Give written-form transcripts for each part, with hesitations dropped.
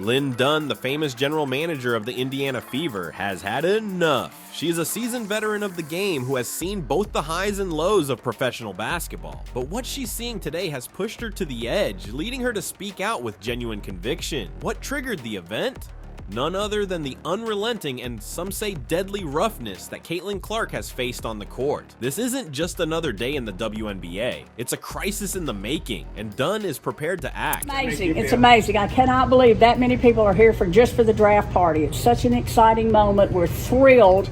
Lin Dunn, the famous general manager of the Indiana Fever, has had enough. She is a seasoned veteran of the game who has seen both the highs and lows of professional basketball. But what she's seeing today has pushed her to the edge, leading her to speak out with genuine conviction. What triggered the event? None other than the unrelenting and some say deadly roughness that Caitlin Clark has faced on the court. This isn't just another day in the WNBA. It's a crisis in the making, and Dunn is prepared to act. Amazing. It's amazing. I cannot believe that many people are here just for the draft party. It's such an exciting moment. We're thrilled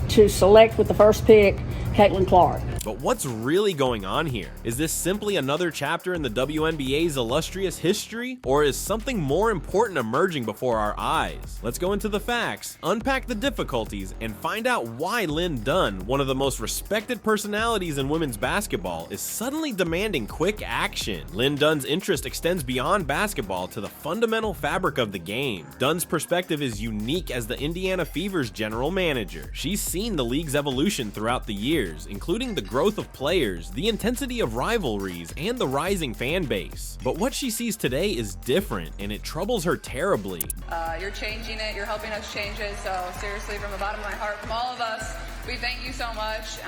to select with the first pick Caitlin Clark. But what's really going on here? Is this simply another chapter in the WNBA's illustrious history? Or is something more important emerging before our eyes? Let's go into the facts, unpack the difficulties, and find out why Lin Dunn, one of the most respected personalities in women's basketball, is suddenly demanding quick action. Lin Dunn's interest extends beyond basketball to the fundamental fabric of the game. Dunn's perspective is unique as the Indiana Fever's general manager. She's seen the league's evolution throughout the years, including the growth of players, the intensity of rivalries, and the rising fan base. But what she sees today is different, and it troubles her terribly. You're changing it, you're helping us change it, so seriously, from the bottom of my heart, from all of us, we thank you so much,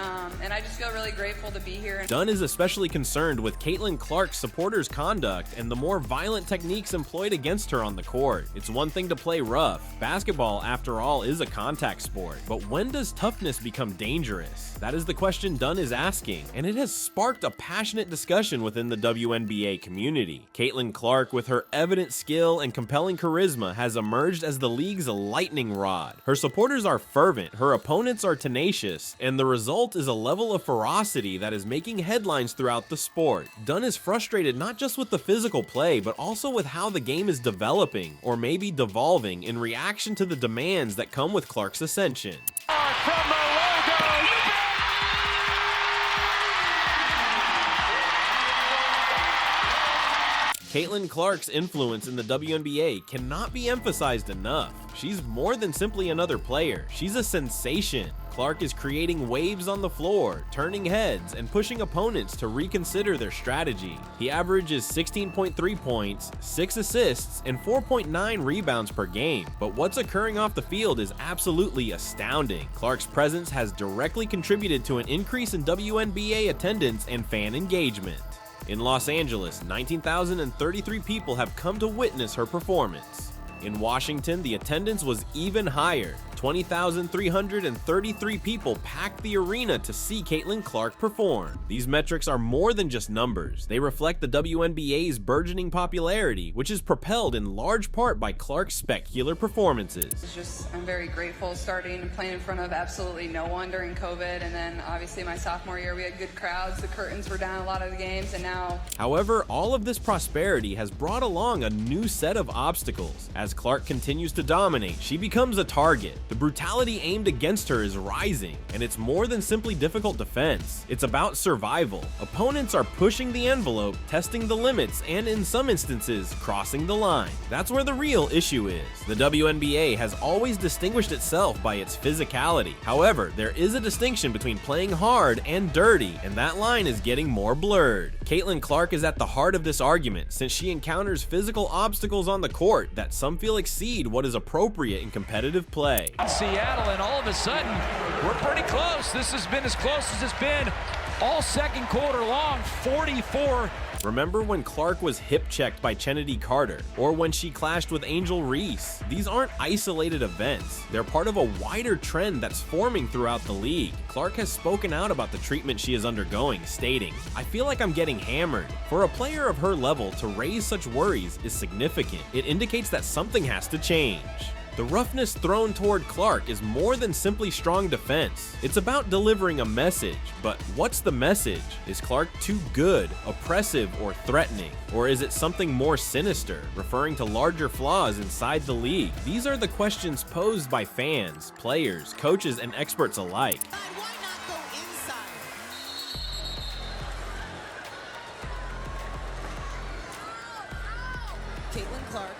and I just feel really grateful to be here. Dunn is especially concerned with Caitlin Clark's supporters' conduct and the more violent techniques employed against her on the court. It's one thing to play rough. Basketball, after all, is a contact sport. But when does toughness become dangerous? That is the question Dunn is asking, and it has sparked a passionate discussion within the WNBA community. Caitlin Clark, with her evident skill and compelling charisma, has emerged as the league's lightning rod. Her supporters are fervent, her opponents are tenacious, and the result is a level of ferocity that is making headlines throughout the sport. Dunn is frustrated not just with the physical play, but also with how the game is developing, or maybe devolving, in reaction to the demands that come with Clark's ascension. From the logo, Caitlin Clark's influence in the WNBA cannot be emphasized enough. She's more than simply another player. She's a sensation. Clark is creating waves on the floor, turning heads, and pushing opponents to reconsider their strategy. He averages 16.3 points, 6 assists, and 4.9 rebounds per game. But what's occurring off the field is absolutely astounding. Clark's presence has directly contributed to an increase in WNBA attendance and fan engagement. In Los Angeles, 19,033 people have come to witness her performance. In Washington, the attendance was even higher. 20,333 people packed the arena to see Caitlin Clark perform. These metrics are more than just numbers. They reflect the WNBA's burgeoning popularity, which is propelled in large part by Clark's spectacular performances. I'm very grateful starting and playing in front of absolutely no one during COVID, and then obviously my sophomore year we had good crowds, the curtains were down a lot of the games, and now... However, all of this prosperity has brought along a new set of obstacles. As Clark continues to dominate, she becomes a target. The brutality aimed against her is rising, and it's more than simply difficult defense. It's about survival. Opponents are pushing the envelope, testing the limits, and in some instances, crossing the line. That's where the real issue is. The WNBA has always distinguished itself by its physicality. However, there is a distinction between playing hard and dirty, and that line is getting more blurred. Caitlin Clark is at the heart of this argument, since she encounters physical obstacles on the court that some feel exceed what is appropriate in competitive play. Seattle, and all of a sudden, we're pretty close. This has been as close as it's been all second quarter long, 44. Remember when Clark was hip-checked by Kennedy Carter, or when she clashed with Angel Reese? These aren't isolated events. They're part of a wider trend that's forming throughout the league. Clark has spoken out about the treatment she is undergoing, stating, "I feel like I'm getting hammered." For a player of her level to raise such worries is significant. It indicates that something has to change. The roughness thrown toward Clark is more than simply strong defense. It's about delivering a message. But what's the message? Is Clark too good, oppressive, or threatening? Or is it something more sinister, referring to larger flaws inside the league? These are the questions posed by fans, players, coaches, and experts alike. Caitlin Clark.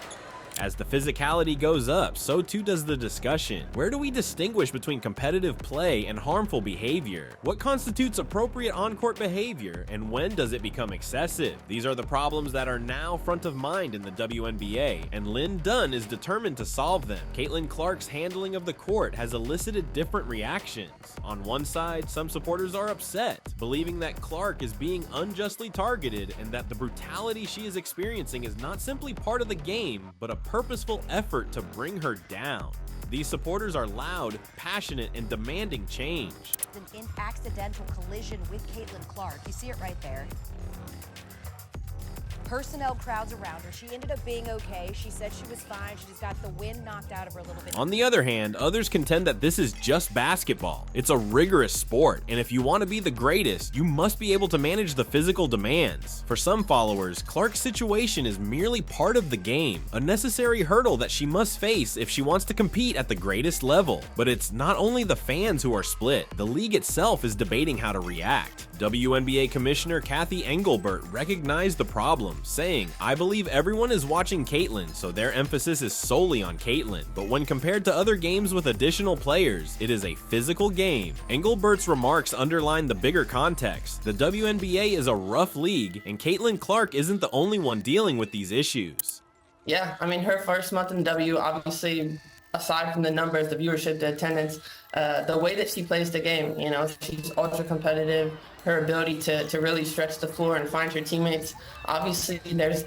As the physicality goes up, so too does the discussion. Where do we distinguish between competitive play and harmful behavior? What constitutes appropriate on-court behavior, and when does it become excessive? These are the problems that are now front of mind in the WNBA, and Lin Dunn is determined to solve them. Caitlin Clark's handling of the court has elicited different reactions. On one side, some supporters are upset, believing that Clark is being unjustly targeted and that the brutality she is experiencing is not simply part of the game, but a purposeful effort to bring her down. These supporters are loud, passionate, and demanding change. An accidental collision with Caitlin Clark. You see it right there. Personnel crowds around her. She ended up being okay. She said she was fine. She just got the wind knocked out of her a little bit. On the other hand, others contend that this is just basketball. It's a rigorous sport, and if you want to be the greatest, you must be able to manage the physical demands. For some followers, Clark's situation is merely part of the game, a necessary hurdle that she must face if she wants to compete at the greatest level. But it's not only the fans who are split. The league itself is debating how to react. WNBA Commissioner Cathy Engelbert recognized the problem, saying, "I believe everyone is watching Caitlin, so their emphasis is solely on Caitlin. But when compared to other games with additional players, it is a physical game." Engelbert's remarks underline the bigger context. The WNBA is a rough league, and Caitlin Clark isn't the only one dealing with these issues. Yeah, I mean, her first month in W, obviously, aside from the numbers, the viewership, the attendance, the way that she plays the game, you know, she's ultra competitive. Her ability to really stretch the floor and find her teammates. Obviously,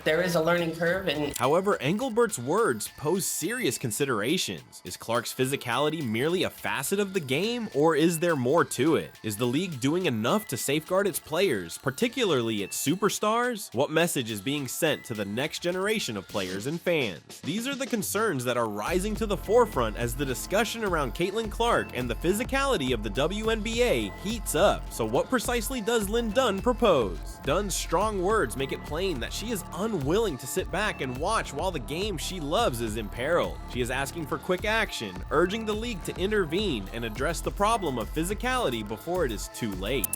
there is a learning curve. And however, Engelbert's words pose serious considerations. Is Clark's physicality merely a facet of the game, or is there more to it? Is the league doing enough to safeguard its players, particularly its superstars? What message is being sent to the next generation of players and fans? These are the concerns that are rising to the forefront as the discussion around Caitlin Clark and the physicality of the WNBA heats up. So what precisely does Lin Dunn propose? Dunn's strong words make it plain that she is unwilling to sit back and watch while the game she loves is imperiled. She is asking for quick action, urging the league to intervene and address the problem of physicality before it is too late.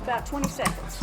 About 20 seconds,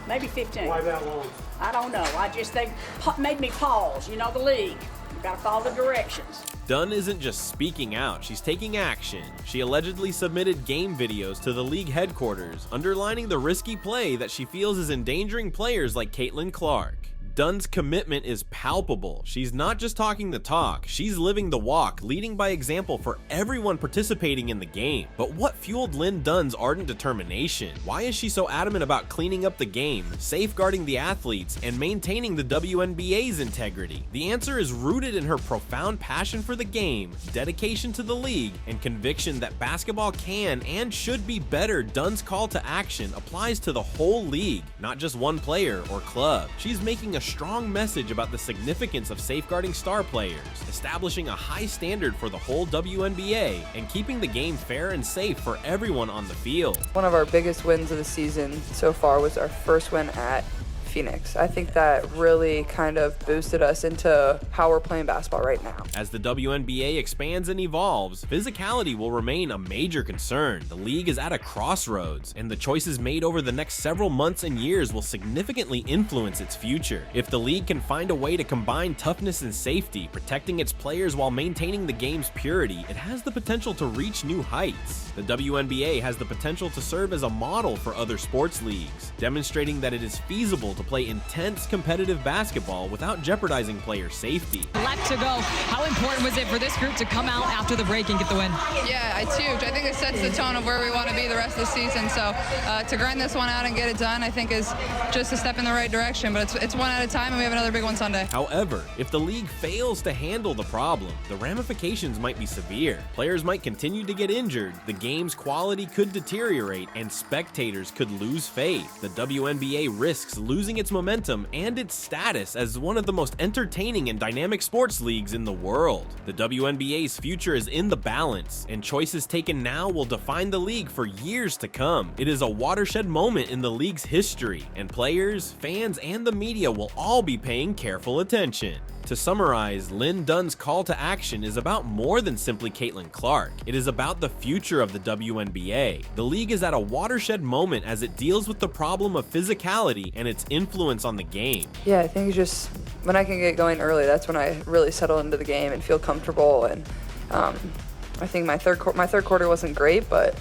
maybe 15. Why that long? I don't know. They made me pause. You know the league. You gotta follow the directions. Dunn isn't just speaking out, she's taking action. She allegedly submitted game videos to the league headquarters, underlining the risky play that she feels is endangering players like Caitlin Clark. Dunn's commitment is palpable. She's not just talking the talk, she's living the walk, leading by example for everyone participating in the game. But what fueled Lin Dunn's ardent determination? Why is she so adamant about cleaning up the game, safeguarding the athletes, and maintaining the WNBA's integrity? The answer is rooted in her profound passion for the game, dedication to the league, and conviction that basketball can and should be better. Dunn's call to action applies to the whole league, not just one player or club. She's making a strong message about the significance of safeguarding star players, establishing a high standard for the whole WNBA, and keeping the game fair and safe for everyone on the field. One of our biggest wins of the season so far was our first win at Phoenix. I think that really kind of boosted us into how we're playing basketball right now. As the WNBA expands and evolves, physicality will remain a major concern. The league is at a crossroads, and the choices made over the next several months and years will significantly influence its future. If the league can find a way to combine toughness and safety, protecting its players while maintaining the game's purity, it has the potential to reach new heights. The WNBA has the potential to serve as a model for other sports leagues, demonstrating that it is feasible to play intense competitive basketball without jeopardizing player safety. Left to go. How important was it for this group to come out after the break and get the win? Yeah, it's huge. I think it sets the tone of where we want to be the rest of the season. So to grind this one out and get it done, I think is just a step in the right direction. But it's one at a time, and we have another big one Sunday. However, if the league fails to handle the problem, the ramifications might be severe. Players might continue to get injured, the game's quality could deteriorate, and spectators could lose faith. The WNBA risks losing its momentum and its status as one of the most entertaining and dynamic sports leagues in the world. The WNBA's future is in the balance, and choices taken now will define the league for years to come. It is a watershed moment in the league's history, and players, fans, and the media will all be paying careful attention. To summarize, Lin Dunn's call to action is about more than simply Caitlin Clark. It is about the future of the WNBA. The league is at a watershed moment as it deals with the problem of physicality and its influence on the game. Yeah, I think just when I can get going early, that's when I really settle into the game and feel comfortable. And I think my third quarter wasn't great, but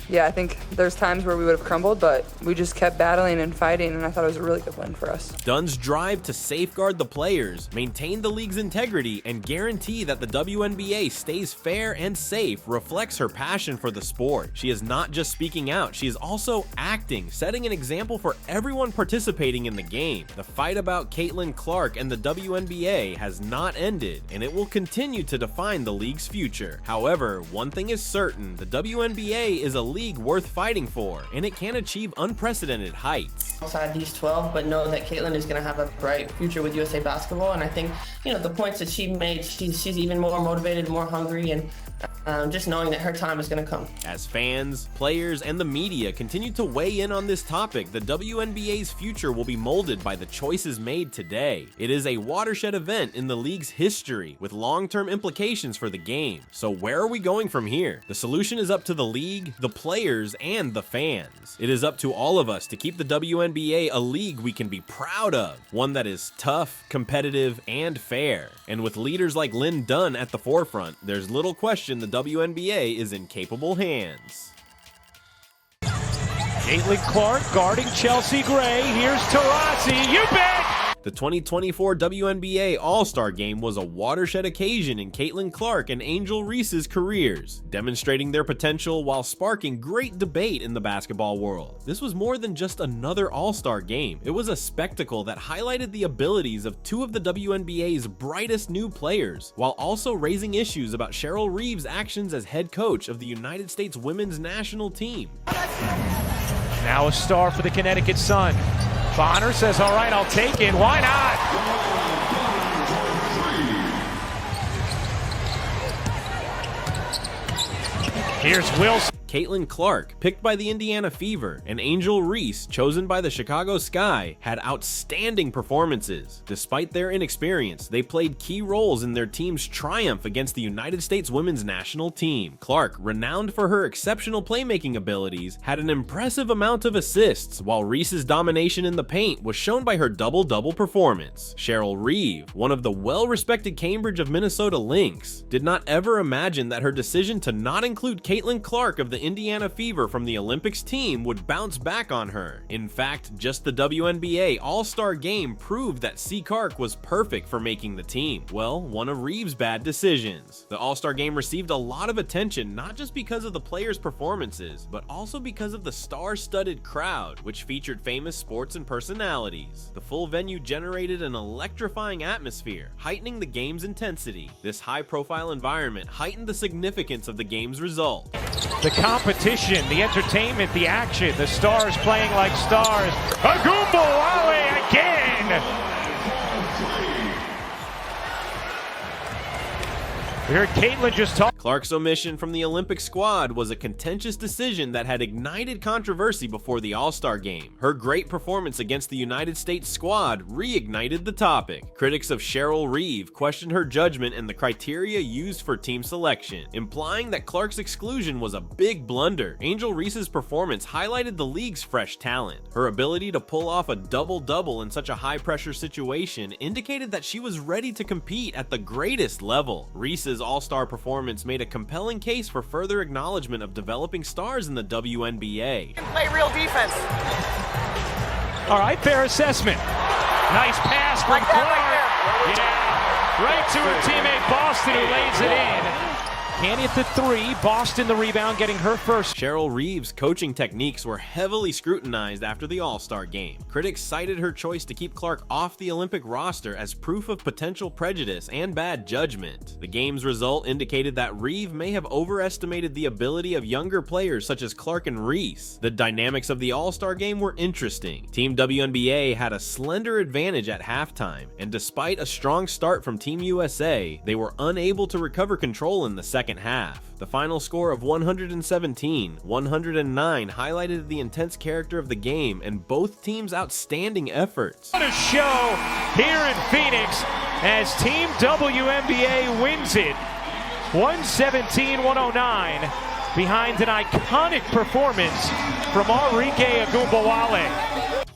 yeah, I think there's times where we would have crumbled, but we just kept battling and fighting, and I thought it was a really good win for us. Dunn's drive to safeguard the players, maintain the league's integrity, and guarantee that the WNBA stays fair and safe reflects her passion for the sport. She is not just speaking out, she is also acting, setting an example for everyone participating in the game. The fight about Caitlin Clark and the WNBA has not ended, and it will continue to define the league's future. However, one thing is certain, the WNBA is a league worth fighting for, and it can achieve unprecedented heights. Outside these 12, but know that Caitlin is going to have a bright future with USA Basketball, and I think, the points that she made, she's even more motivated, more hungry, and just knowing that her time is going to come. As fans, players, and the media continue to weigh in on this topic, the WNBA's future will be molded by the choices made today. It is a watershed event in the league's history, with long-term implications for the game. So where are we going from here? The solution is up to the league, the players, and the fans. It is up to all of us to keep the WNBA a league we can be proud of, one that is tough, competitive, and fair. And with leaders like Lin Dunn at the forefront, there's little question the WNBA is in capable hands. Caitlin Clark guarding Chelsea Gray. Here's Taurasi. You bet! The 2024 WNBA All-Star Game was a watershed occasion in Caitlin Clark and Angel Reese's careers, demonstrating their potential while sparking great debate in the basketball world. This was more than just another All-Star Game. It was a spectacle that highlighted the abilities of two of the WNBA's brightest new players, while also raising issues about Cheryl Reeve's actions as head coach of the United States women's national team. Now a star for the Connecticut Sun. Bonner says, all right, I'll take it. Why not? Here's Wilson. Caitlin Clark, picked by the Indiana Fever, and Angel Reese, chosen by the Chicago Sky, had outstanding performances. Despite their inexperience, they played key roles in their team's triumph against the United States women's national team. Clark, renowned for her exceptional playmaking abilities, had an impressive amount of assists, while Reese's domination in the paint was shown by her double-double performance. Cheryl Reeve, one of the well-respected Cambridge of Minnesota Lynx, did not ever imagine that her decision to not include Caitlin Clark of the Indiana Fever from the Olympics team would bounce back on her. In fact, just the WNBA All-Star Game proved that C. Clark was perfect for making the team. Well, one of Reeve's bad decisions. The All-Star Game received a lot of attention, not just because of the players' performances, but also because of the star-studded crowd, which featured famous sports and personalities. The full venue generated an electrifying atmosphere, heightening the game's intensity. This high-profile environment heightened the significance of the game's result. The competition, the entertainment, the action, the stars playing like stars. Agumbawale again! We heard Caitlin just talk. Clark's omission from the Olympic squad was a contentious decision that had ignited controversy before the All-Star Game. Her great performance against the United States squad reignited the topic. Critics of Cheryl Reeve questioned her judgment and the criteria used for team selection, implying that Clark's exclusion was a big blunder. Angel Reese's performance highlighted the league's fresh talent. Her ability to pull off a double-double in such a high-pressure situation indicated that she was ready to compete at the greatest level. Reese's All-Star performance made a compelling case for further acknowledgement of developing stars in the WNBA. Play real defense. All right, fair assessment. Nice pass from Clark. Right to her teammate Boston, who lays it in. Canny at the three, Boston the rebound, getting her first. Cheryl Reeve's coaching techniques were heavily scrutinized after the All-Star Game. Critics cited her choice to keep Clark off the Olympic roster as proof of potential prejudice and bad judgment. The game's result indicated that Reeve may have overestimated the ability of younger players such as Clark and Reese. The dynamics of the All-Star Game were interesting. Team WNBA had a slender advantage at halftime, and despite a strong start from Team USA, they were unable to recover control in the second half. The final score of 117-109 highlighted the intense character of the game and both teams' outstanding efforts. What a show here in Phoenix as Team WNBA wins it 117-109 behind an iconic performance from Arike Agumbawale.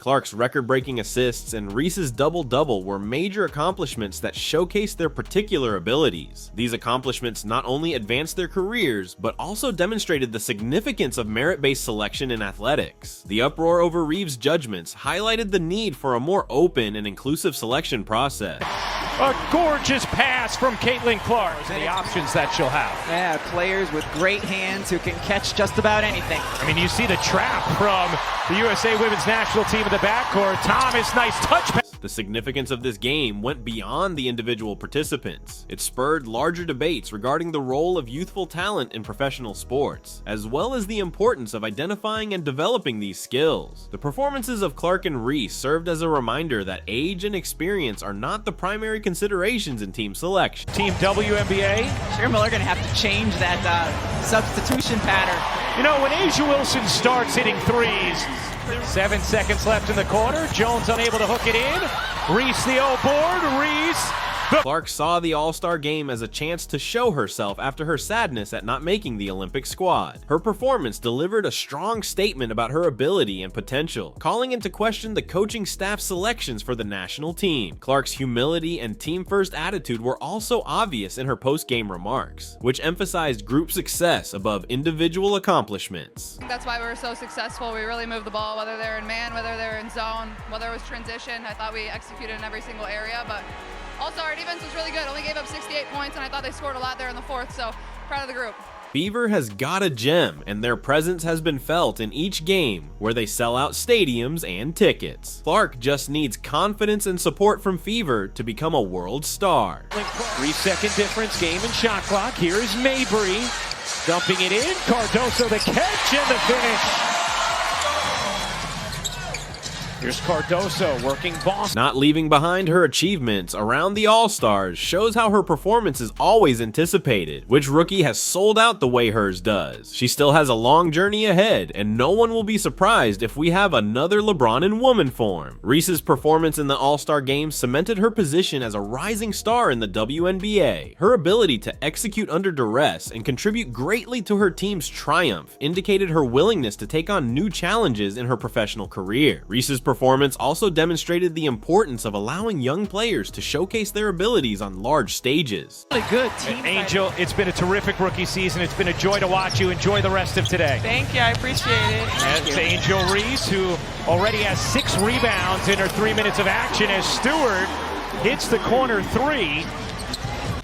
Clark's record-breaking assists and Reese's double-double were major accomplishments that showcased their particular abilities. These accomplishments not only advanced their careers, but also demonstrated the significance of merit-based selection in athletics. The uproar over Reeves' judgments highlighted the need for a more open and inclusive selection process. A gorgeous pass from Caitlin Clark and the options that she'll have. Yeah, players with great hands who can catch just about anything. I mean, you see the trap from the USA Women's National Team in the backcourt. Thomas, nice touch pass. The significance of this game went beyond the individual participants. It spurred larger debates regarding the role of youthful talent in professional sports, as well as the importance of identifying and developing these skills. The performances of Clark and Reese served as a reminder that age and experience are not the primary considerations in team selection. Team WNBA. Sherry Miller going to have to change that substitution pattern. You know, when Asia Wilson starts hitting threes, 7 seconds left in the quarter. Jones unable to hook it in. Reese the O board. Reese. Clark saw the All-Star game as a chance to show herself after her sadness at not making the Olympic squad. Her performance delivered a strong statement about her ability and potential, calling into question the coaching staff's selections for the national team. Clark's humility and team-first attitude were also obvious in her post-game remarks, which emphasized group success above individual accomplishments. That's why we were so successful. We really moved the ball, whether they were in man, whether they were in zone, whether it was transition. I thought we executed in every single area, but also our defense was really good. Only gave up 68 points, and I thought they scored a lot there in the fourth, so proud of the group. Fever has got a gem, and their presence has been felt in each game, where they sell out stadiums and tickets. Clark just needs confidence and support from Fever to become a world star. 3-second difference, game and shot clock. Here is Mabry, dumping it in. Cardoso the catch and the finish. Here's Cardoso working Boston. Not leaving behind her achievements around the All-Stars shows how her performance is always anticipated. Which rookie has sold out the way hers does? She still has a long journey ahead, and no one will be surprised if we have another LeBron in woman form. Reese's performance in the All-Star game cemented her position as a rising star in the WNBA. Her ability to execute under duress and contribute greatly to her team's triumph indicated her willingness to take on new challenges in her professional career. Reese's performance also demonstrated the importance of allowing young players to showcase their abilities on large stages. Really good team. Angel, it's been a terrific rookie season. It's been a joy to watch you. Enjoy the rest of today. Thank you, I appreciate it. That's Angel Reese, who already has 6 rebounds in her 3 minutes of action as Stewart hits the corner 3.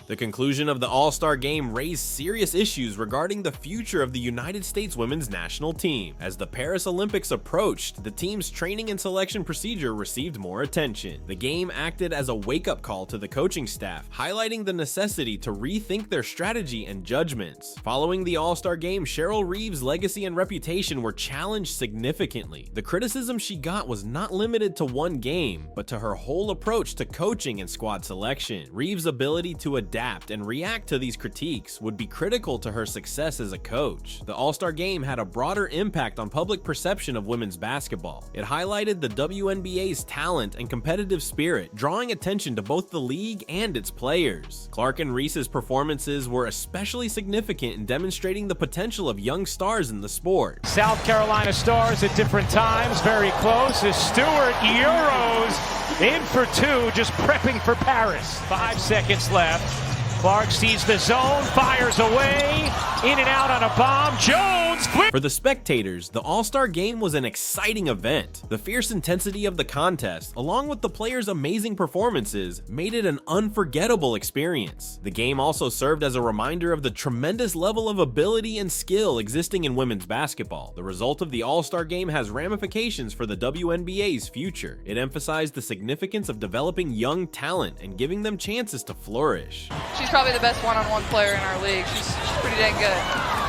The conclusion of the All-Star game raised serious issues regarding the future of the United States women's national team. As the Paris Olympics approached, the team's training and selection procedure received more attention. The game acted as a wake-up call to the coaching staff, highlighting the necessity to rethink their strategy and judgments. Following the All-Star game, Cheryl Reeves' legacy and reputation were challenged significantly. The criticism she got was not limited to one game, but to her whole approach to coaching and squad selection. Reeves' ability to adapt and react to these critiques would be critical to her success as a coach. The All-Star game had a broader impact on public perception of women's basketball. It highlighted the WNBA's talent and competitive spirit, drawing attention to both the league and its players. Clark and Reese's performances were especially significant in demonstrating the potential of young stars in the sport. South Carolina stars at different times, very close as Stewart Euros in for 2, just prepping for Paris. 5 seconds left. Clark sees the zone, fires away, in and out on a bomb. Jones, quick! For the spectators, the All-Star game was an exciting event. The fierce intensity of the contest, along with the players' amazing performances, made it an unforgettable experience. The game also served as a reminder of the tremendous level of ability and skill existing in women's basketball. The result of the All-Star game has ramifications for the WNBA's future. It emphasized the significance of developing young talent and giving them chances to flourish. She's probably the best one-on-one player in our league. She's pretty dang good.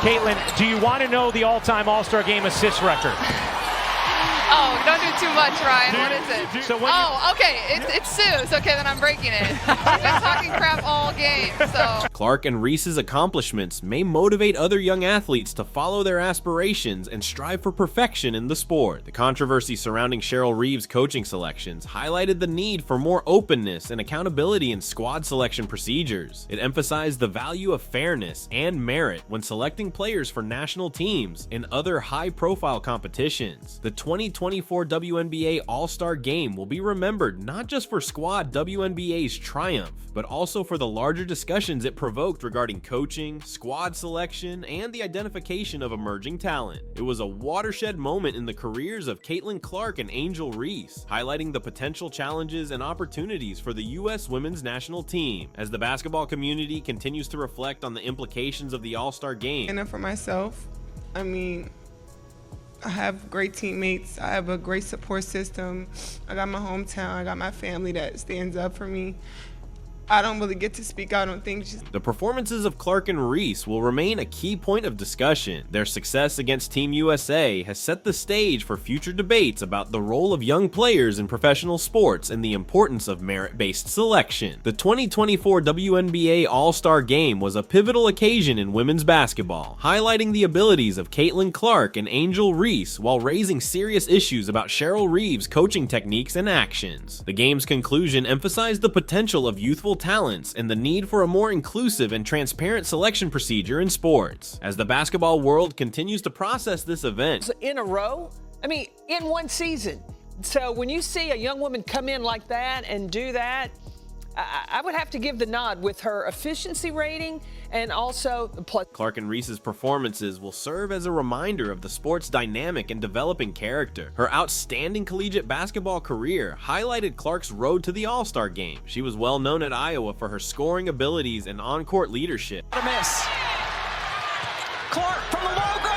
Caitlin, do you want to know the all-time All-Star Game assist record? Oh, don't do too much, Ryan. What is it? So when okay, it's Sue's. Okay, then I'm breaking it. She's been talking crap all game, so. Clark and Reese's accomplishments may motivate other young athletes to follow their aspirations and strive for perfection in the sport. The controversy surrounding Cheryl Reeves' coaching selections highlighted the need for more openness and accountability in squad selection procedures. It emphasized the value of fairness and merit when selecting players for national teams and other high-profile competitions. The 2020 2024 WNBA All-Star Game will be remembered not just for Squad WNBA's triumph, but also for the larger discussions it provoked regarding coaching, squad selection, and the identification of emerging talent. It was a watershed moment in the careers of Caitlin Clark and Angel Reese, highlighting the potential challenges and opportunities for the U.S. women's national team as the basketball community continues to reflect on the implications of the All-Star Game. And for myself, I mean, I have great teammates. I have a great support system. I got my hometown. I got my family that stands up for me. I don't really get to speak out on things. The performances of Clark and Reese will remain a key point of discussion. Their success against Team USA has set the stage for future debates about the role of young players in professional sports and the importance of merit-based selection. The 2024 WNBA All-Star Game was a pivotal occasion in women's basketball, highlighting the abilities of Caitlin Clark and Angel Reese while raising serious issues about Cheryl Reeves' coaching techniques and actions. The game's conclusion emphasized the potential of youthful talents and the need for a more inclusive and transparent selection procedure in sports. As the basketball world continues to process this event in a row, I mean, in one season. So when you see a young woman come in like that and do that, I would have to give the nod with her efficiency rating and also the plus. Clark and Reese's performances will serve as a reminder of the sport's dynamic and developing character. Her outstanding collegiate basketball career highlighted Clark's road to the All-Star Game. She was well known at Iowa for her scoring abilities and on-court leadership. What a miss. Clark from the logo!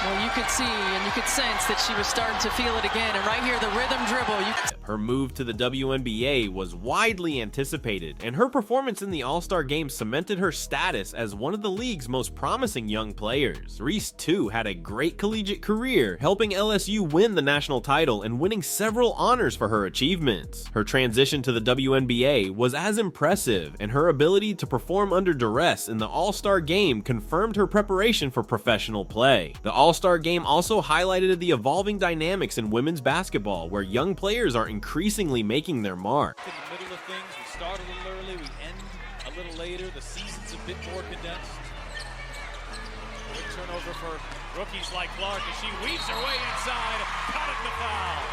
Well, you could see and you could sense that she was starting to feel it again. And right here, the rhythm dribble. Her move to the WNBA was widely anticipated, and her performance in the All-Star Game cemented her status as one of the league's most promising young players. Reese, too, had a great collegiate career, helping LSU win the national title and winning several honors for her achievements. Her transition to the WNBA was as impressive, and her ability to perform under duress in the All-Star Game confirmed her preparation for professional play. The All-Star Game also highlighted the evolving dynamics in women's basketball, where young players are increasingly making their mark. In the middle of things, we start a little early, we end a little later. The season's a bit more condensed. Quick turnover for rookies like Clark as she weaves her way inside, caught it in the foul.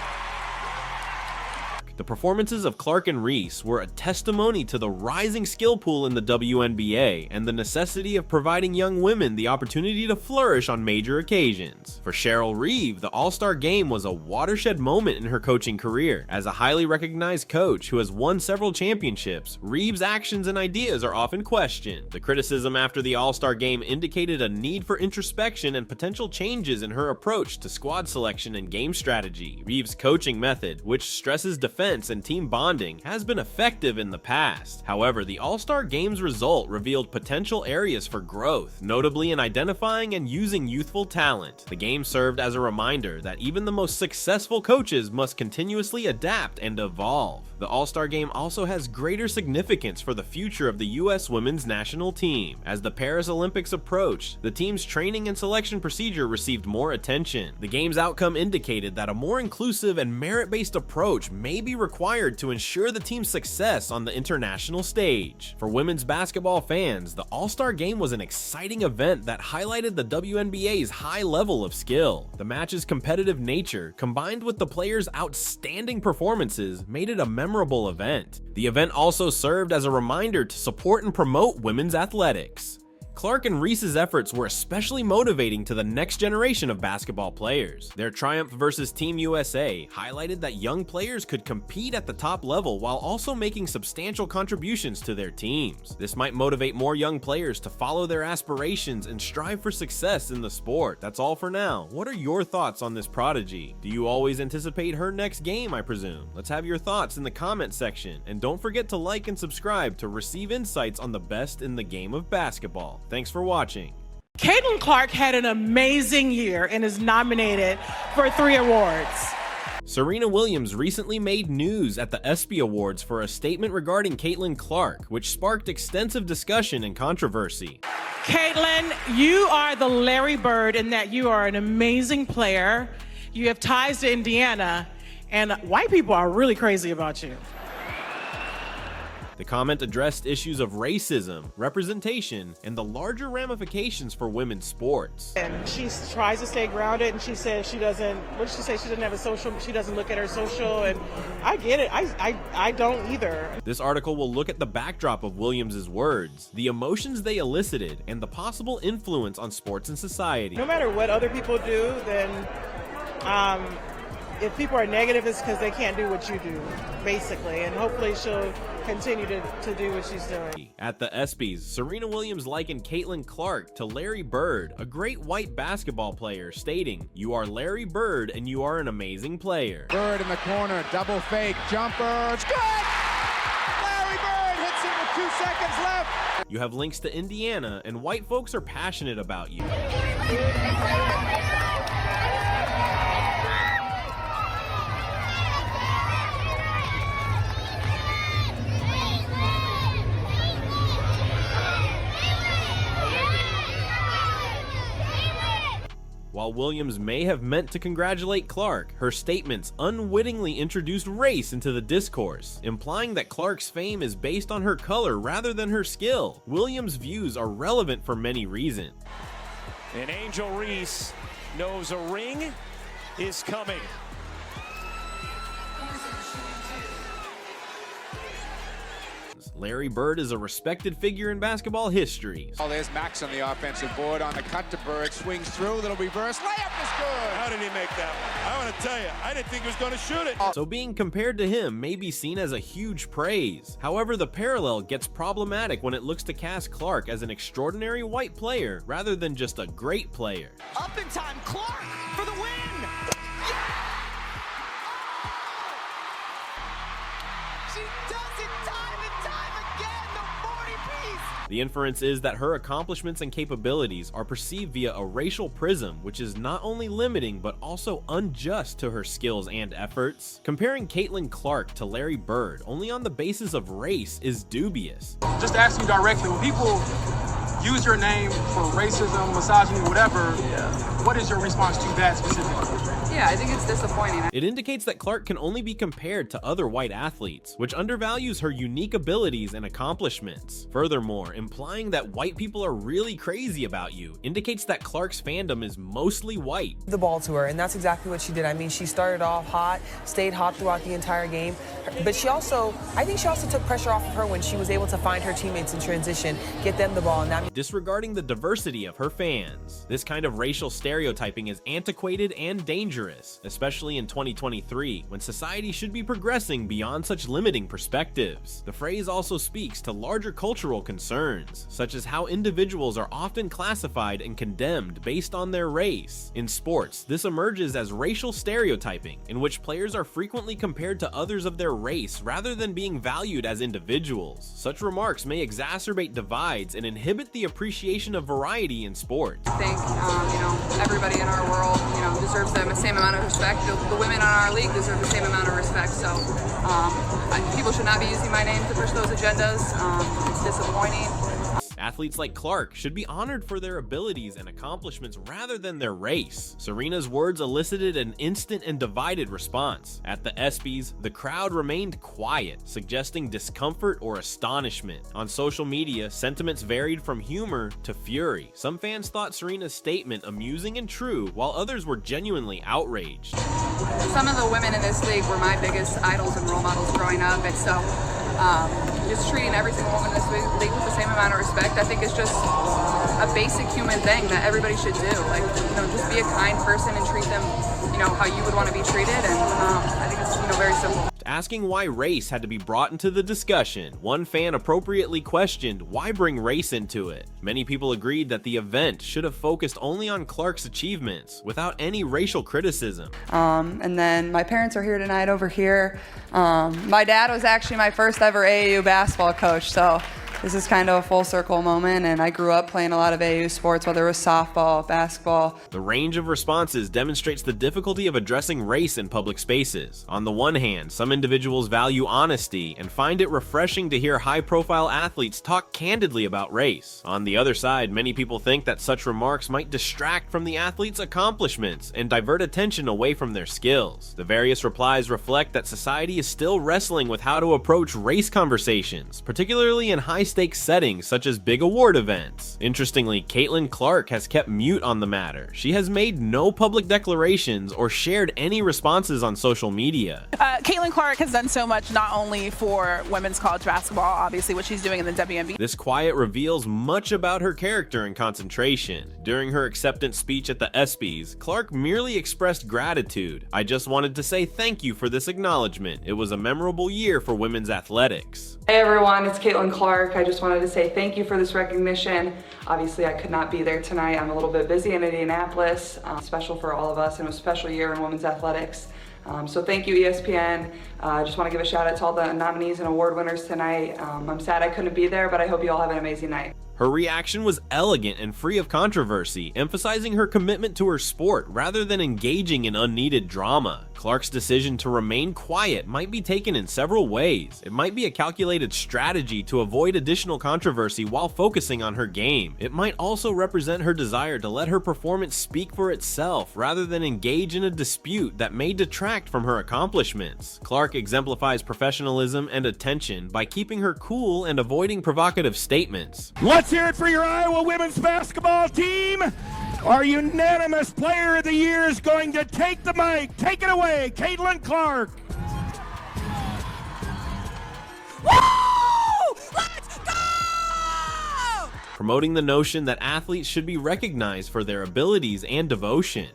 The performances of Clark and Reese were a testimony to the rising skill pool in the WNBA and the necessity of providing young women the opportunity to flourish on major occasions. For Cheryl Reeve, the All-Star Game was a watershed moment in her coaching career. As a highly recognized coach who has won several championships, Reeve's actions and ideas are often questioned. The criticism after the All-Star Game indicated a need for introspection and potential changes in her approach to squad selection and game strategy. Reeve's coaching method, which stresses defense and team bonding, has been effective in the past. However, the All-Star Game's result revealed potential areas for growth, notably in identifying and using youthful talent. The game served as a reminder that even the most successful coaches must continuously adapt and evolve. The All-Star Game also has greater significance for the future of the U.S. women's national team. As the Paris Olympics approached, the team's training and selection procedure received more attention. The game's outcome indicated that a more inclusive and merit-based approach may be required to ensure the team's success on the international stage. For women's basketball fans, the All-Star Game was an exciting event that highlighted the WNBA's high level of skill. The match's competitive nature, combined with the players' outstanding performances, made it a memorable event. The event also served as a reminder to support and promote women's athletics. Clark and Reese's efforts were especially motivating to the next generation of basketball players. Their triumph versus Team USA highlighted that young players could compete at the top level while also making substantial contributions to their teams. This might motivate more young players to follow their aspirations and strive for success in the sport. That's all for now. What are your thoughts on this prodigy? Do you always anticipate her next game, I presume? Let's have your thoughts in the comment section, and don't forget to like and subscribe to receive insights on the best in the game of basketball. Thanks for watching. Caitlin Clark had an amazing year and is nominated for 3 awards. Serena Williams recently made news at the ESPY Awards for a statement regarding Caitlin Clark, which sparked extensive discussion and controversy. Caitlin, you are the Larry Bird in that you are an amazing player. You have ties to Indiana, and white people are really crazy about you. The comment addressed issues of racism, representation, and the larger ramifications for women's sports. And she tries to stay grounded, and she says she doesn't, what did she say? She doesn't have a social, she doesn't look at her social, and I get it. I don't either. This article will look at the backdrop of Williams' words, the emotions they elicited, and the possible influence on sports and society. No matter what other people do, then if people are negative, it's because they can't do what you do, basically. And hopefully she'll continue to do what she's doing. At the ESPYs, Serena Williams likened Caitlin Clark to Larry Bird, a great white basketball player, stating, "You are Larry Bird and you are an amazing player." Bird in the corner, double fake, jumper, it's good! Larry Bird hits it with 2 seconds left. You have links to Indiana, and white folks are passionate about you. While Williams may have meant to congratulate Clark, her statements unwittingly introduced race into the discourse, implying that Clark's fame is based on her color rather than her skill. Williams' views are relevant for many reasons. And Angel Reese knows a ring is coming. Larry Bird is a respected figure in basketball history. Oh, there's Max on the offensive board on the cut to Bird, swings through, little reverse, layup is good. How did he make that one? I want to tell you, I didn't think he was going to shoot it. So being compared to him may be seen as a huge praise. However, the parallel gets problematic when it looks to cast Clark as an extraordinary white player rather than just a great player. Up in time, Clark for the win. She does it time and time again, the 40-piece. The inference is that her accomplishments and capabilities are perceived via a racial prism, which is not only limiting but also unjust to her skills and efforts. Comparing Caitlin Clark to Larry Bird only on the basis of race is dubious. Just to ask you directly, when people use your name for racism, misogyny, whatever, what is your response to that specifically? Yeah, I think it's disappointing. It indicates that Clark can only be compared to other white athletes, which undervalues her unique abilities and accomplishments. Furthermore, implying that white people are really crazy about you indicates that Clark's fandom is mostly white. The ball to her, and that's exactly what she did. I mean, she started off hot, stayed hot throughout the entire game, but I think she also took pressure off of her when she was able to find her teammates in transition, get them the ball, and that disregarding the diversity of her fans. This kind of racial stereotyping is antiquated and dangerous, especially in 2023, when society should be progressing beyond such limiting perspectives. The phrase also speaks to larger cultural concerns, such as how individuals are often classified and condemned based on their race. In sports, this emerges as racial stereotyping, in which players are frequently compared to others of their race rather than being valued as individuals. Such remarks may exacerbate divides and inhibit the appreciation of variety in sports. I think, everybody in our world, deserves the same amount of respect. The women on our league deserve the same amount of respect. So people should not be using my name to push those agendas. It's disappointing. Athletes like Clark should be honored for their abilities and accomplishments rather than their race. Serena's words elicited an instant and divided response. At the ESPYs, the crowd remained quiet, suggesting discomfort or astonishment. On social media, sentiments varied from humor to fury. Some fans thought Serena's statement amusing and true, while others were genuinely outraged. Some of the women in this league were my biggest idols and role models growing up, and so just treating every single woman in this league with the same amount of respect, I think is just a basic human thing that everybody should do. Just be a kind person and treat them, how you would want to be treated, and I think it's, very simple. Asking why race had to be brought into the discussion, one fan appropriately questioned why bring race into it. Many people agreed that the event should have focused only on Clark's achievements, without any racial criticism. And then my parents are here tonight over here. My dad was actually my first ever AAU basketball coach, so This is kind of a full circle moment, and I grew up playing a lot of AAU sports, whether it was softball, basketball. The range of responses demonstrates the difficulty of addressing race in public spaces. On the one hand, some individuals value honesty and find it refreshing to hear high-profile athletes talk candidly about race. On the other side, many people think that such remarks might distract from the athlete's accomplishments and divert attention away from their skills. The various replies reflect that society is still wrestling with how to approach race conversations, particularly in high-stakes settings such as big award events. Interestingly, Caitlin Clark has kept mute on the matter. She has made no public declarations or shared any responses on social media. Caitlin Clark has done so much not only for women's college basketball, obviously what she's doing in the WNBA. This quiet reveals much about her character and concentration. During her acceptance speech at the ESPYs, Clark merely expressed gratitude. "I just wanted to say thank you for this acknowledgement. It was a memorable year for women's athletics." Hey everyone, it's Caitlin Clark. I just wanted to say thank you for this recognition. Obviously, I could not be there tonight. I'm a little bit busy in Indianapolis. Special for all of us, and it was a special year in women's athletics. So thank you, ESPN. I just want to give a shout out to all the nominees and award winners tonight. I'm sad I couldn't be there, but I hope you all have an amazing night. Her reaction was elegant and free of controversy, emphasizing her commitment to her sport rather than engaging in unneeded drama. Clark's decision to remain quiet might be taken in several ways. It might be a calculated strategy to avoid additional controversy while focusing on her game. It might also represent her desire to let her performance speak for itself rather than engage in a dispute that may detract from her accomplishments. Clark exemplifies professionalism and attention by keeping her cool and avoiding provocative statements. Let's hear it for your Iowa women's basketball team. Our unanimous player of the year is going to take the mic. Take it away, Caitlin Clark. Woo! Let's go! Promoting the notion that athletes should be recognized for their abilities and devotion.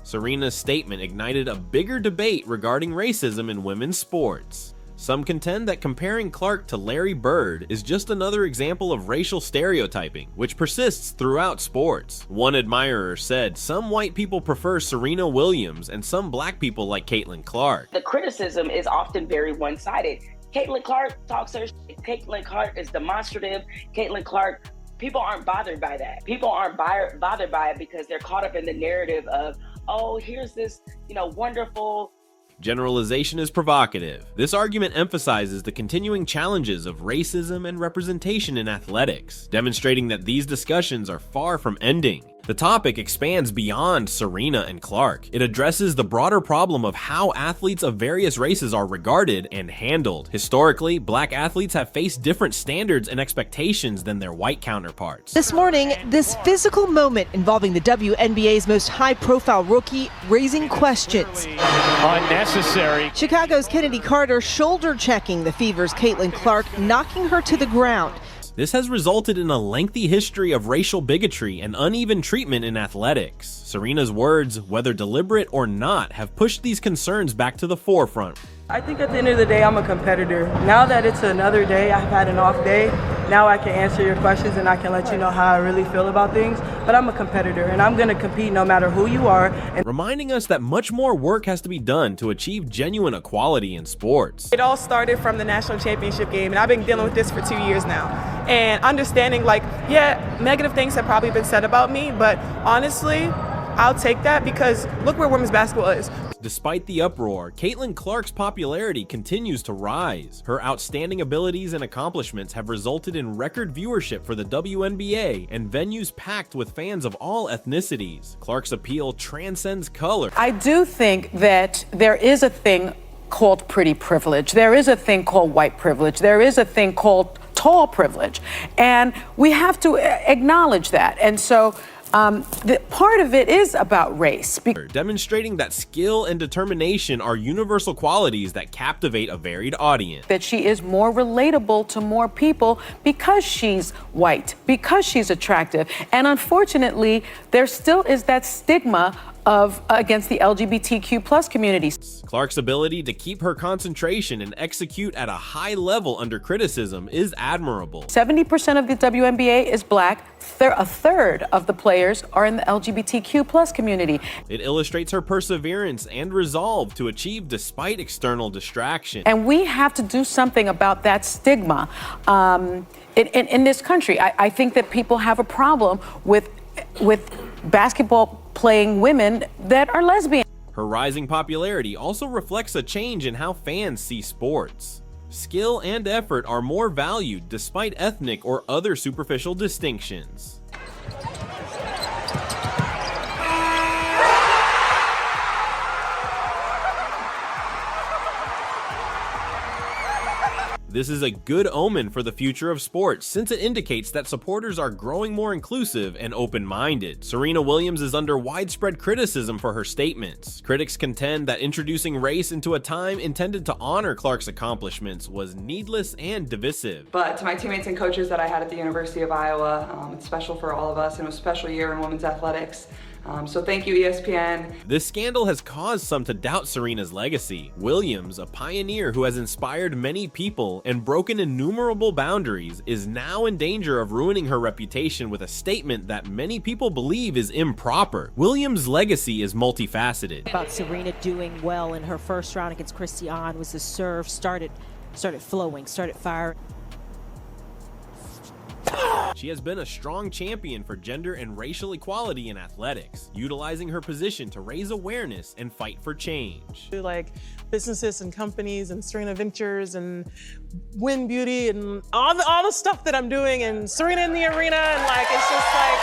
Serena's statement ignited a bigger debate regarding racism in women's sports. Some contend that comparing Clark to Larry Bird is just another example of racial stereotyping, which persists throughout sports. One admirer said some white people prefer Serena Williams and some black people like Caitlin Clark. The criticism is often very one-sided. Caitlin Clark talks her shit. Caitlin Clark is demonstrative. Caitlin Clark, people aren't bothered by that. People aren't bothered by it because they're caught up in the narrative of, oh, here's this, wonderful. Generalization is provocative. This argument emphasizes the continuing challenges of racism and representation in athletics, demonstrating that these discussions are far from ending. The topic expands beyond Serena and Clark. It addresses the broader problem of how athletes of various races are regarded and handled. Historically, black athletes have faced different standards and expectations than their white counterparts. This morning, this physical moment involving the WNBA's most high-profile rookie raising questions. Unnecessary. Chicago's Kennedy Carter shoulder-checking the Fever's Caitlin Clark, knocking her to the ground. This has resulted in a lengthy history of racial bigotry and uneven treatment in athletics. Serena's words, whether deliberate or not, have pushed these concerns back to the forefront. I think at the end of the day, I'm a competitor. Now that it's another day, I've had an off day, now I can answer your questions and I can let you know how I really feel about things. But I'm a competitor and I'm going to compete no matter who you are. And reminding us that much more work has to be done to achieve genuine equality in sports. It all started from the national championship game, and I've been dealing with this for 2 years now. And understanding, negative things have probably been said about me, but honestly, I'll take that because look where women's basketball is. Despite the uproar, Caitlin Clark's popularity continues to rise. Her outstanding abilities and accomplishments have resulted in record viewership for the WNBA and venues packed with fans of all ethnicities. Clark's appeal transcends color. I do think that there is a thing called pretty privilege. There is a thing called white privilege. There is a thing called tall privilege. And we have to acknowledge that. And so the part of it is about race. Demonstrating that skill and determination are universal qualities that captivate a varied audience. That she is more relatable to more people because she's white, because she's attractive. And unfortunately, there still is that stigma against the LGBTQ plus communities. Clark's ability to keep her concentration and execute at a high level under criticism is admirable. 70% of the WNBA is black. A third of the players are in the LGBTQ plus community. It illustrates her perseverance and resolve to achieve despite external distraction. And we have to do something about that stigma in this country. I think that people have a problem with basketball playing women that are lesbian. Her rising popularity also reflects a change in how fans see sports. Skill and effort are more valued despite ethnic or other superficial distinctions. This is a good omen for the future of sports since it indicates that supporters are growing more inclusive and open-minded. Serena Williams is under widespread criticism for her statements. Critics contend that introducing race into a time intended to honor Clark's accomplishments was needless and divisive. But to my teammates and coaches that I had at the University of Iowa, it's special for all of us, and it was a special year in women's athletics. So thank you, ESPN. This scandal has caused some to doubt Serena's legacy. Williams, a pioneer who has inspired many people and broken innumerable boundaries, is now in danger of ruining her reputation with a statement that many people believe is improper. Williams' legacy is multifaceted. About Serena doing well in her first round against Christiane was the serve started flowing, started firing. She has been a strong champion for gender and racial equality in athletics, utilizing her position to raise awareness and fight for change. Like businesses and companies and Serena Ventures and Win Beauty and all the stuff that I'm doing and Serena in the arena, and like it's just like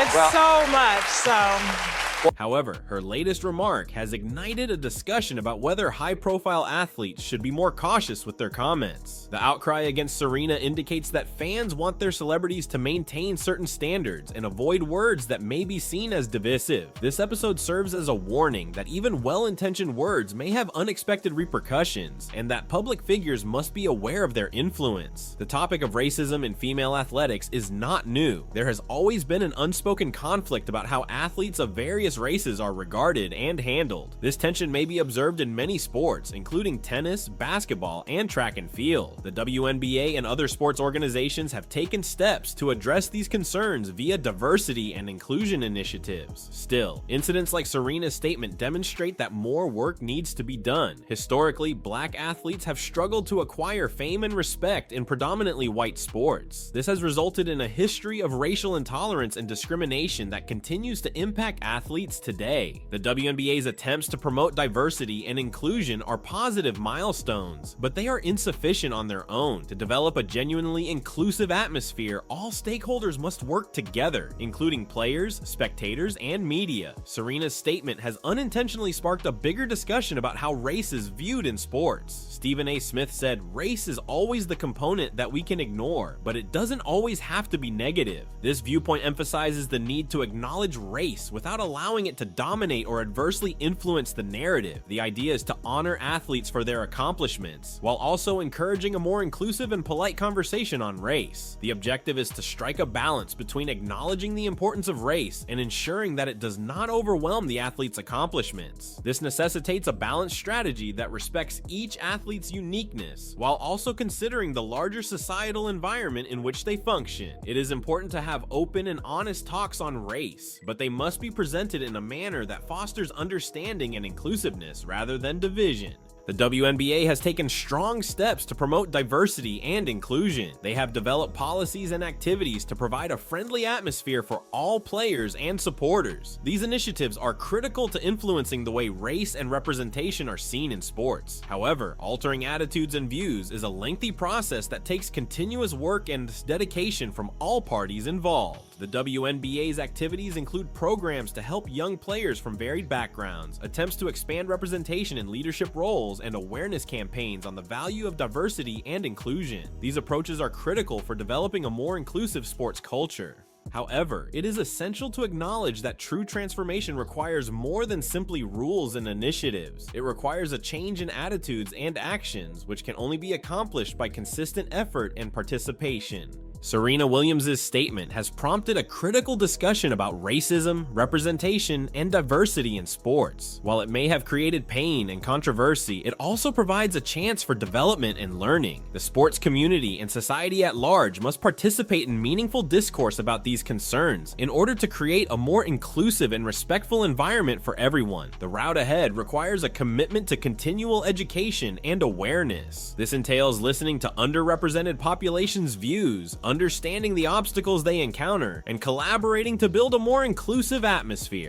it's so much. So. However, her latest remark has ignited a discussion about whether high-profile athletes should be more cautious with their comments. The outcry against Serena indicates that fans want their celebrities to maintain certain standards and avoid words that may be seen as divisive. This episode serves as a warning that even well-intentioned words may have unexpected repercussions, and that public figures must be aware of their influence. The topic of racism in female athletics is not new. There has always been an unspoken conflict about how athletes of various races are regarded and handled. This tension may be observed in many sports, including tennis, basketball, and track and field. The WNBA and other sports organizations have taken steps to address these concerns via diversity and inclusion initiatives. Still, incidents like Serena's statement demonstrate that more work needs to be done. Historically, black athletes have struggled to acquire fame and respect in predominantly white sports. This has resulted in a history of racial intolerance and discrimination that continues to impact athletes today. The WNBA's attempts to promote diversity and inclusion are positive milestones, but they are insufficient on their own. To develop a genuinely inclusive atmosphere, all stakeholders must work together, including players, spectators, and media. Serena's statement has unintentionally sparked a bigger discussion about how race is viewed in sports. Stephen A. Smith said, "Race is always the component that we can ignore, but it doesn't always have to be negative." This viewpoint emphasizes the need to acknowledge race without allowing it to dominate or adversely influence the narrative. The idea is to honor athletes for their accomplishments, while also encouraging a more inclusive and polite conversation on race. The objective is to strike a balance between acknowledging the importance of race and ensuring that it does not overwhelm the athlete's accomplishments. This necessitates a balanced strategy that respects each athlete's uniqueness, while also considering the larger societal environment in which they function. It is important to have open and honest talks on race, but they must be presented in a manner that fosters understanding and inclusiveness rather than division. The WNBA has taken strong steps to promote diversity and inclusion. They have developed policies and activities to provide a friendly atmosphere for all players and supporters. These initiatives are critical to influencing the way race and representation are seen in sports. However, altering attitudes and views is a lengthy process that takes continuous work and dedication from all parties involved. The WNBA's activities include programs to help young players from varied backgrounds, attempts to expand representation in leadership roles, and awareness campaigns on the value of diversity and inclusion. These approaches are critical for developing a more inclusive sports culture. However, it is essential to acknowledge that true transformation requires more than simply rules and initiatives. It requires a change in attitudes and actions, which can only be accomplished by consistent effort and participation. Serena Williams' statement has prompted a critical discussion about racism, representation, and diversity in sports. While it may have created pain and controversy, it also provides a chance for development and learning. The sports community and society at large must participate in meaningful discourse about these concerns in order to create a more inclusive and respectful environment for everyone. The route ahead requires a commitment to continual education and awareness. This entails listening to underrepresented populations' views, understanding the obstacles they encounter, and collaborating to build a more inclusive atmosphere.